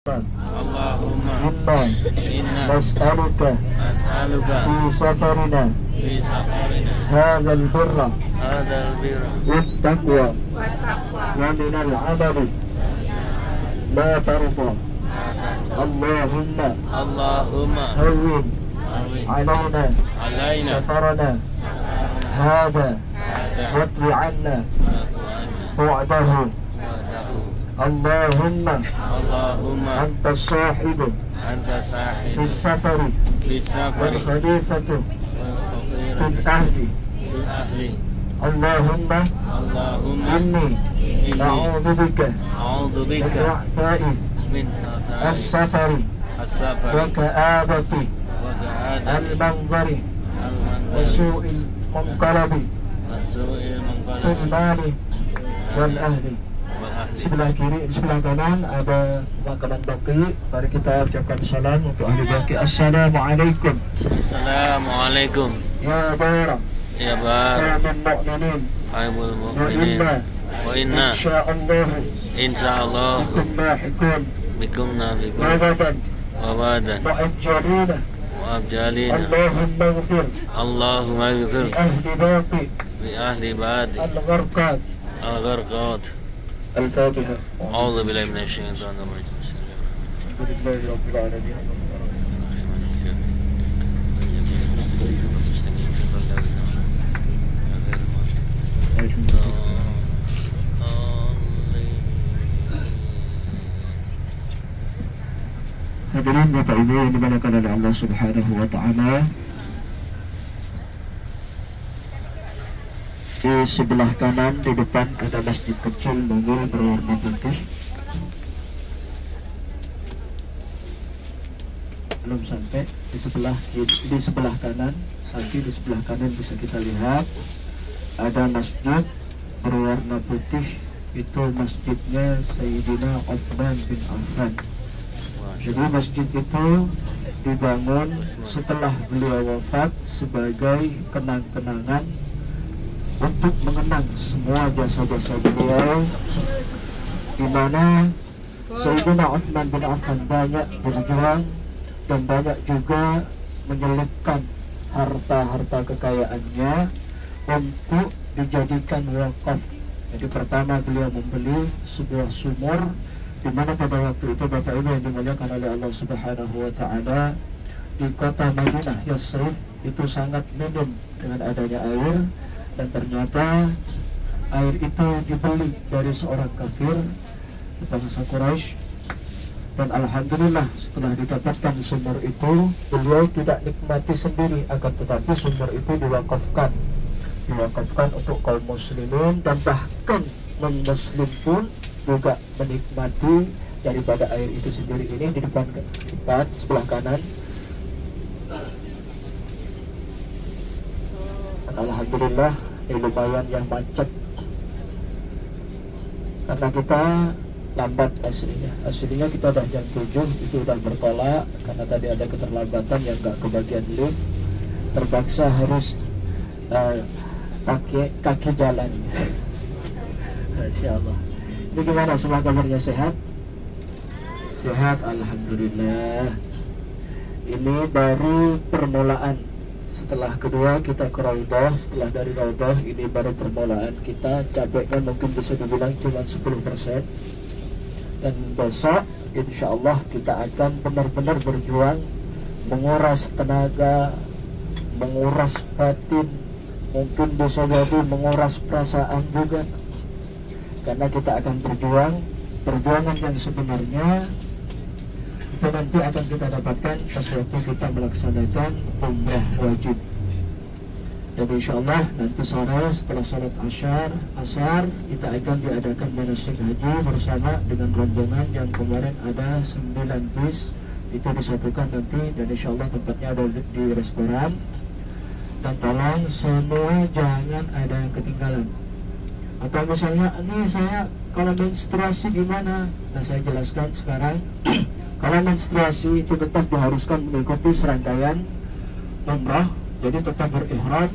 اللهم إنا إنا نسألك نسألك في سفرنا في سفرنا هذا البر هذا البر والتقوى ومن العمل ما ترضى. اللهم اللهم هون هون علينا علينا سفرنا هذا واطوي عنا بعده. اللهم اللهم أنت الصاحب أنت في صاحب السفر في السفر والخليفة في والخير الأهل. في الأهل. اللهم اللهم إني إني أعوذ بك أعوذ من بك وعثاء من سفر السفر السفر وكآبة وكآبة المنظر المنظر وسوء المنقلب وسوء في المنقلب المال والأهل. والأهل. Sebelah kiri, sebelah kanan ada makanan baki. Mari kita ucapkan salam untuk ahli baki. Assalamualaikum. Assalamualaikum Ya bara, ya bar ya min mu'minin. Haibul Wa mu'minin inna wa inna insyaallah insyaallah bikum lahikun. bikum nabikum Wabadan wa badan mu'ajjalina. wa abjalina. Allahumma ghfir Allahumma ighfir ahli baqi li ahli badi al-gharqat. al-gharqat. Al-Fatiha. A'udzu billahi minasy syaithanir rajim. Alhamdulillahi rabbil alamin. Hadirin Bapak Ibu yang dimuliakan oleh Allah Subhanahu wa taala. Di sebelah kanan di depan ada masjid kecil mungil berwarna putih. Belum sampai di sebelah kanan, nanti di sebelah kanan bisa kita lihat ada masjid berwarna putih. Itu masjidnya Sayyidina Uthman bin Affan. Jadi masjid itu dibangun setelah beliau wafat sebagai kenang-kenangan untuk mengenang semua jasa-jasa beliau, di mana Sayyidina Uthman bin Affan banyak berjuang dan banyak juga menyelipkan harta-harta kekayaannya untuk dijadikan wakaf. Jadi pertama beliau membeli sebuah sumur, di mana pada waktu itu Bapak Ibu yang dimuliakan oleh Allah Subhanahu wa taala, di kota Madinah Yasrib itu sangat minim dengan adanya air, dan ternyata air itu dibeli dari seorang kafir di bangsa Quraisy. Dan alhamdulillah setelah didapatkan sumur itu, beliau tidak nikmati sendiri, akan tetapi sumur itu diwakafkan untuk kaum muslimin, dan bahkan non-muslim pun juga menikmati daripada air itu sendiri. Ini di depan sebelah kanan. Dan alhamdulillah ini lumayan yang macet karena kita lambat aslinya kita udah jam 7 itu udah bertolak karena tadi ada keterlambatan yang gak kebagian lift, terpaksa harus pakai kaki jalan. Masya Allah. Ini gimana, semua kabarnya sehat? Sehat, alhamdulillah. Ini baru permulaan. Setelah kedua kita ke Raudhah, setelah dari Raudhah ini baru permulaan kita. Capeknya mungkin bisa dibilang cuma 10%. Dan besok insya Allah kita akan benar-benar berjuang, menguras tenaga, menguras batin, mungkin bisa jadi menguras perasaan juga. Karena kita akan berjuang, perjuangan yang sebenarnya itu nanti akan kita dapatkan pas waktu kita melaksanakan umrah wajib. Dan insya Allah nanti sore setelah salat asar kita akan diadakan manasik haji bersama dengan rombongan yang kemarin ada 9 bis. Itu disatukan nanti, dan insya Allah tempatnya ada di restoran. Dan tolong semua jangan ada yang ketinggalan. Atau misalnya, ini saya kalau menstruasi gimana? Nah, saya jelaskan sekarang. Kalau menstruasi itu tetap diharuskan mengikuti serangkaian umrah. Jadi tetap berihram,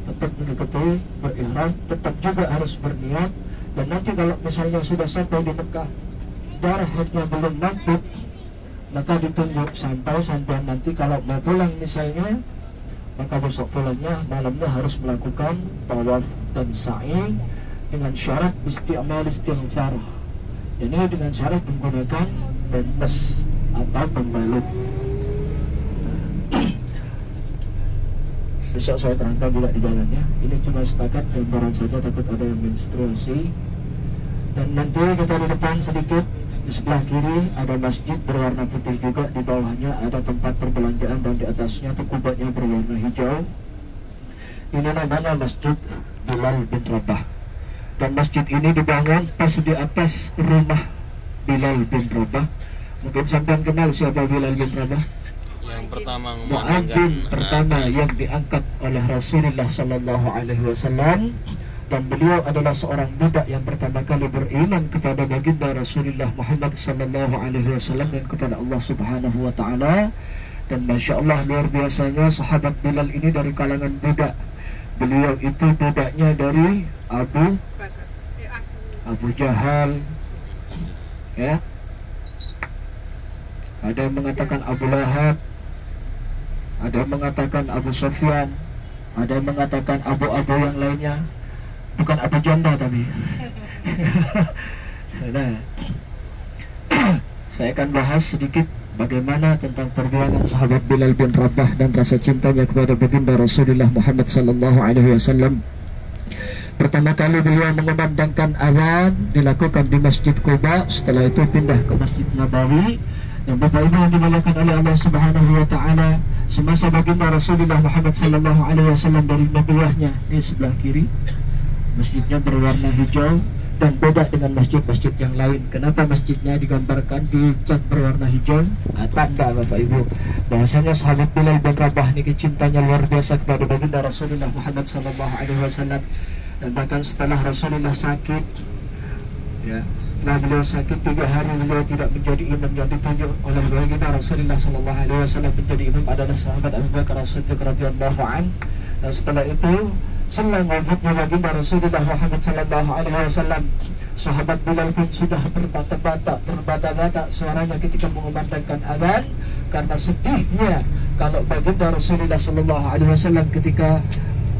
tetap mengikuti berihram, tetap juga harus berniat. Dan nanti kalau misalnya sudah sampai di Mekah, darah haidnya belum nampik, maka ditunjuk sampai nanti kalau mau pulang misalnya, maka besok pulangnya malamnya harus melakukan tawaf dan sa'i dengan syarat istighfar. Ini dengan syarat menggunakan pempes atau pembalut. Besok saya terangkan juga di jalannya. Ini cuma setakat gambaran saja, takut ada yang menstruasi. Dan nanti kita di depan sedikit, di sebelah kiri ada masjid berwarna putih juga, di bawahnya ada tempat perbelanjaan dan di atasnya itu kubahnya berwarna hijau. Ini namanya Masjid Bilal bin Rabah. Dan masjid ini dibangun pas di atas rumah Bilal bin Rabah. Mungkin sampean kenal siapa Bilal bin Rabah? Yang pertama Muadzin pertama yang diangkat oleh Rasulullah Sallallahu Alaihi Wasallam, dan beliau adalah seorang budak yang pertama kali beriman kepada baginda Rasulullah Muhammad Sallallahu Alaihi Wasallam dan kepada Allah Subhanahu Wa Taala. Dan masya Allah luar biasanya sahabat Bilal ini dari kalangan budak. Beliau itu budaknya dari Abu Jahal, ya. Ada yang mengatakan Abu Lahab, ada yang mengatakan Abu Sufyan, ada yang mengatakan abu-abu yang lainnya, bukan Abu Janda tapi. Nah, saya akan bahas sedikit bagaimana tentang perjuangan sahabat Bilal bin Rabah dan rasa cintanya kepada baginda Rasulullah Muhammad sallallahu alaihi wasallam. Pertama kali beliau mengumandangkan azan dilakukan di Masjid Quba, setelah itu pindah ke Masjid Nabawi. Dan Bapak Ibu yang dimuliakan oleh Allah Subhanahu Wa Taala, semasa baginda Rasulullah Muhammad sallallahu alaihi wasallam dari Nabiwahnya di sebelah kiri, masjidnya berwarna hijau dan beda dengan masjid-masjid yang lain. Kenapa masjidnya digambarkan dicat berwarna hijau? Tanda Bapak Ibu bahwasanya sahabat Bilal bin Rabah ini cintanya luar biasa kepada baginda Rasulullah Muhammad sallallahu alaihi wasallam. Dan bahkan setelah Rasulullah sakit, ya, setelah beliau sakit 3 hari beliau tidak menjadi imam, yang ditunjuk oleh baginda Rasulullah sallallahu alaihi wasallam menjadi imam adalah sahabat Abu Bakar As-Siddiq radhiyallahu an. Dan setelah itu selang wafatnya baginda Rasulullah Muhammad sallallahu alaihi wasallam, sahabat Bilal pun sudah berbata-bata suaranya ketika mengumandangkan azan karena sedihnya kalau baginda Rasulullah sallallahu alaihi wasallam ketika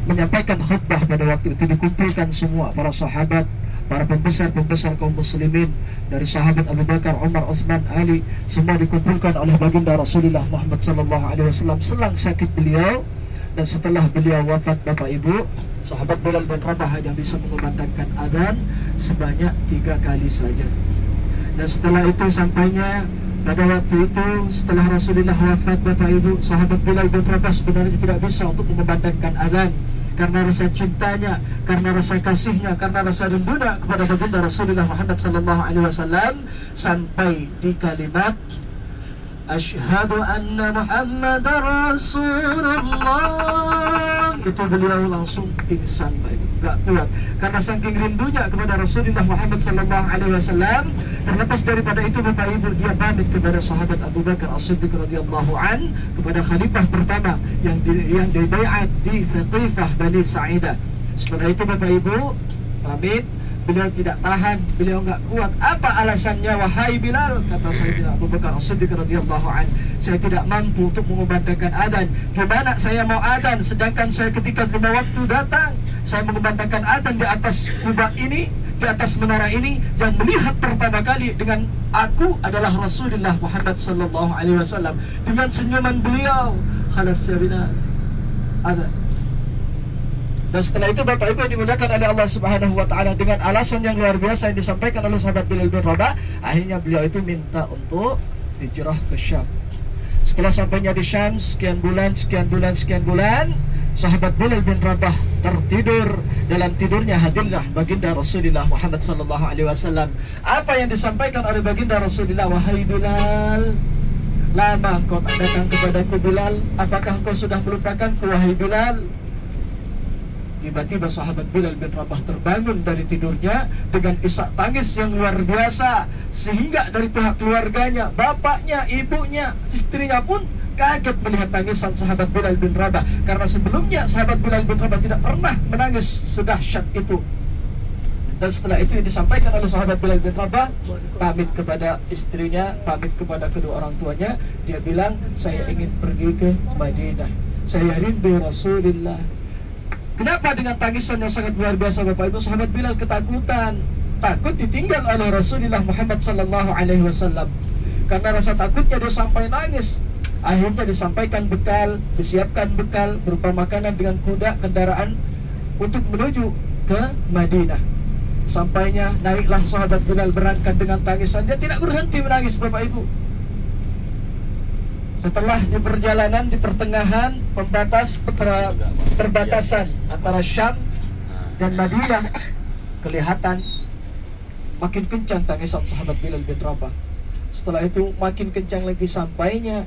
menyampaikan khutbah pada waktu itu dikumpulkan semua para sahabat, para pembesar kaum muslimin dari sahabat Abu Bakar, Umar, Utsman, Ali, semua dikumpulkan oleh baginda Rasulullah Muhammad sallallahu alaihi wasallam selang sakit beliau. Dan setelah beliau wafat Bapak Ibu, sahabat Bilal bin Rabah hanya bisa mengumandangkan azan sebanyak 3 kali saja. Dan setelah itu sampainya pada waktu itu setelah Rasulullah wafat Bapak Ibu, sahabat Bilal bin Rabah sebenarnya tidak bisa untuk mengumandangkan azan karena rasa cintanya, karena rasa kasihnya, karena rasa rindunya kepada baginda Rasulullah Muhammad sallallahu alaihi wasallam, sampai di kalimat Asyhadu anna Muhammadar Rasulullah. Itu beliau langsung pingsan, gak kuat karena saking rindunya kepada Rasulullah Muhammad sallallahu alaihi wasallam. Terlepas daripada itu Bapak Ibu, dia pamit kepada sahabat Abu Bakar As-Siddiq radhiyallahu an, kepada khalifah pertama yang dibaiat di Thaqifah Bani Sa'idah. Setelah itu Bapak Ibu pamit. Beliau tidak tahan, beliau enggak kuat. Apa alasannya wahai Bilal? Kata Sayyidina Abu Bakar As-Siddiq radhiyallahu an, saya tidak mampu untuk mengumandangkan adzan. Gimana saya mau adzan sedangkan saya ketika lima waktu datang, saya mengumandangkan adzan di atas kubah ini, di atas menara ini, yang melihat pertama kali dengan aku adalah Rasulullah Muhammad sallallahu alaihi wasallam. Dengan senyuman beliau, khalas ya Bilal, adzan. Dan setelah itu Bapak Ibu yang dimuliakan oleh Allah Subhanahu Wa Taala, dengan alasan yang luar biasa yang disampaikan oleh sahabat Bilal bin Rabah, akhirnya beliau itu minta untuk hijrah ke Syam. Setelah sampainya di Syam sekian bulan, sahabat Bilal bin Rabah tertidur. Dalam tidurnya hadirlah baginda Rasulullah Muhammad sallallahu alaihi wasallam. Apa yang disampaikan oleh baginda Rasulullah? Wahai Bilal, lama kau tak datang kepadaku Bilal, apakah kau sudah melupakanku wahai Bilal? Tiba-tiba sahabat Bilal bin Rabah terbangun dari tidurnya dengan isak tangis yang luar biasa, sehingga dari pihak keluarganya, bapaknya, ibunya, istrinya pun kaget melihat tangisan sahabat Bilal bin Rabah, karena sebelumnya sahabat Bilal bin Rabah tidak pernah menangis sedahsyat itu. Dan setelah itu disampaikan oleh sahabat Bilal bin Rabah, pamit kepada istrinya, pamit kepada kedua orang tuanya. Dia bilang, saya ingin pergi ke Madinah, saya rindu Rasulullah. Kenapa? Dengan tangisan yang sangat luar biasa Bapak Ibu. Sahabat Bilal ketakutan, takut ditinggal oleh Rasulullah Muhammad sallallahu alaihi wasallam. Karena rasa takutnya dia sampai nangis. Akhirnya disampaikan bekal, disiapkan bekal berupa makanan dengan kuda, kendaraan untuk menuju ke Madinah. Sampainya, naiklah sahabat Bilal berangkat dengan tangisan. Dia tidak berhenti menangis Bapak Ibu. Setelah di perjalanan, di pertengahan perbatasan antara Syam dan Madinah, kelihatan makin kencang tangisan sahabat Bilal bin Rabah. Setelah itu makin kencang lagi, sampainya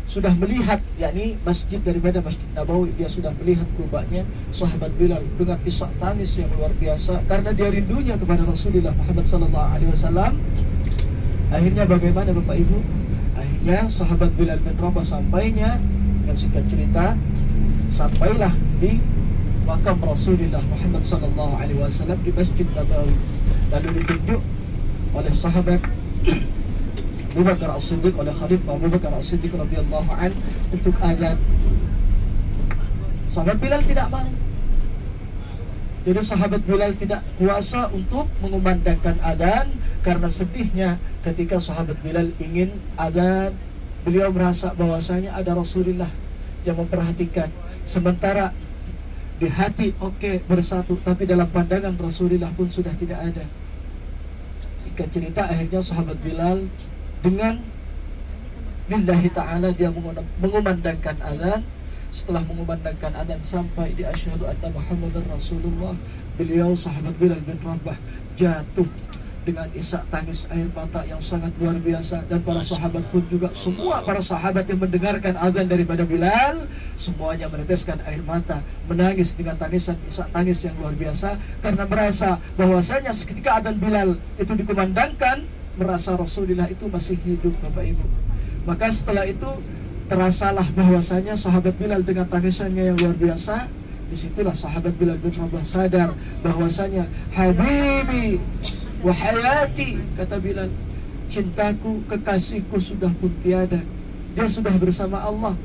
sudah melihat, yakni masjid daripada Masjid Nabawi. Dia sudah melihat kubahnya sahabat Bilal dengan isak tangis yang luar biasa karena dia rindunya kepada Rasulullah Muhammad sallallahu alaihi wasallam. Akhirnya bagaimana Bapak Ibu? Akhirnya sahabat Bilal bin Rabah sampainya, dengan singkat cerita, sampailah di makam Rasulullah Muhammad sallallahu alaihi wasallam di Masjid Nabawi. Lalu ditunjuk oleh sahabat Abu Bakar As-Siddiq, oleh Khalifah Abu Bakar As-Siddiq radhiyallahu an untuk azan. Sahabat Bilal tidak mau. Jadi sahabat Bilal tidak kuasa untuk mengumandangkan azan karena sedihnya ketika sahabat Bilal ingin azan. Beliau merasa bahwasanya ada Rasulullah yang memperhatikan. Sementara di hati bersatu, tapi dalam pandangan Rasulullah pun sudah tidak ada. Singkat cerita, akhirnya sahabat Bilal dengan billahi ta'ala dia mengumandangkan azan. Setelah mengumandangkan azan sampai di asyhadu anna Muhammadar Rasulullah, beliau sahabat Bilal bin Rabah jatuh dengan isak tangis air mata yang sangat luar biasa. Dan para sahabat pun juga, semua para sahabat yang mendengarkan azan daripada Bilal, semuanya meneteskan air mata, menangis dengan tangisan isak tangis yang luar biasa karena merasa bahwasanya ketika azan Bilal itu dikumandangkan, merasa Rasulullah itu masih hidup Bapak Ibu. Maka setelah itu terasalah bahwasanya sahabat Bilal dengan tangisannya yang luar biasa. Disitulah sahabat Bilal bin Rabah sadar bahwasanya Habibi wa hayati, kata Bilal, cintaku, kekasihku sudah pun tiada. Dia sudah bersama Allah.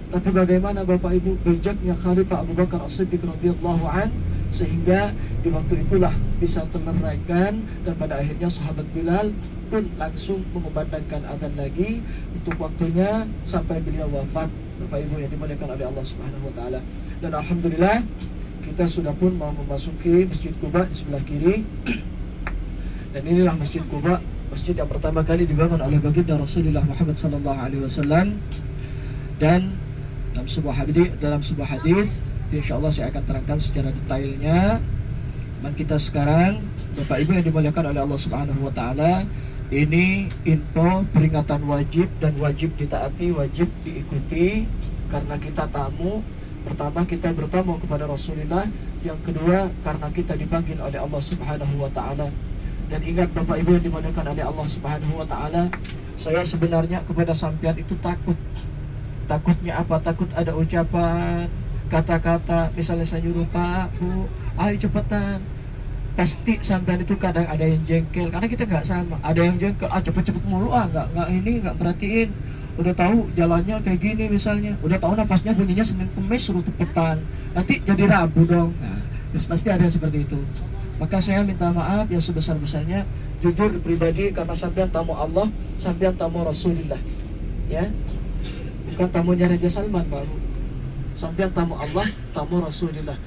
Tapi bagaimana Bapak Ibu bijaknya Khalifah Abu Bakar As-Siddiq radhiyallahu an, sehingga di waktu itulah bisa terleraikan. Dan pada akhirnya sahabat Bilal pun langsung mengumandangkan azan lagi untuk waktunya sampai beliau wafat Bapak Ibu yang dimuliakan oleh Allah Subhanahu wa taala. Dan alhamdulillah kita sudah pun mau memasuki Masjid Quba di sebelah kiri. Dan inilah Masjid Quba, masjid yang pertama kali dibangun oleh baginda Rasulullah Muhammad sallallahu alaihi wasallam. Dan dalam sebuah hadis, insyaallah saya akan terangkan secara detailnya. Dan kita sekarang Bapak Ibu yang dimuliakan oleh Allah Subhanahu wa taala, ini info peringatan wajib, dan wajib ditaati, wajib diikuti karena kita tamu. Pertama, kita bertamu kepada Rasulullah. Yang kedua, karena kita dipanggil oleh Allah Subhanahu wa taala. Dan ingat Bapak Ibu yang dimuliakan oleh Allah Subhanahu wa taala, saya sebenarnya kepada sampean itu takut. Takutnya apa? Takut ada ucapan, kata-kata, misalnya saya nyuruh Pak, Bu, ayo cepetan. Pasti sampean itu kadang ada yang jengkel karena kita nggak sama. Ada yang jengkel, cepet-cepet mulu, nggak merhatiin. Udah tahu jalannya kayak gini misalnya, udah tahu napasnya bunyinya Senin Kemis suruh cepetan, nanti jadi Rabu dong. Nah, pasti ada yang seperti itu. Maka saya minta maaf yang sebesar-besarnya, jujur pribadi, karena sampean tamu Allah, sampean tamu Rasulullah, ya, bukan tamunya Raja Salman baru. Sampean tamu Allah, tamu Rasulullah.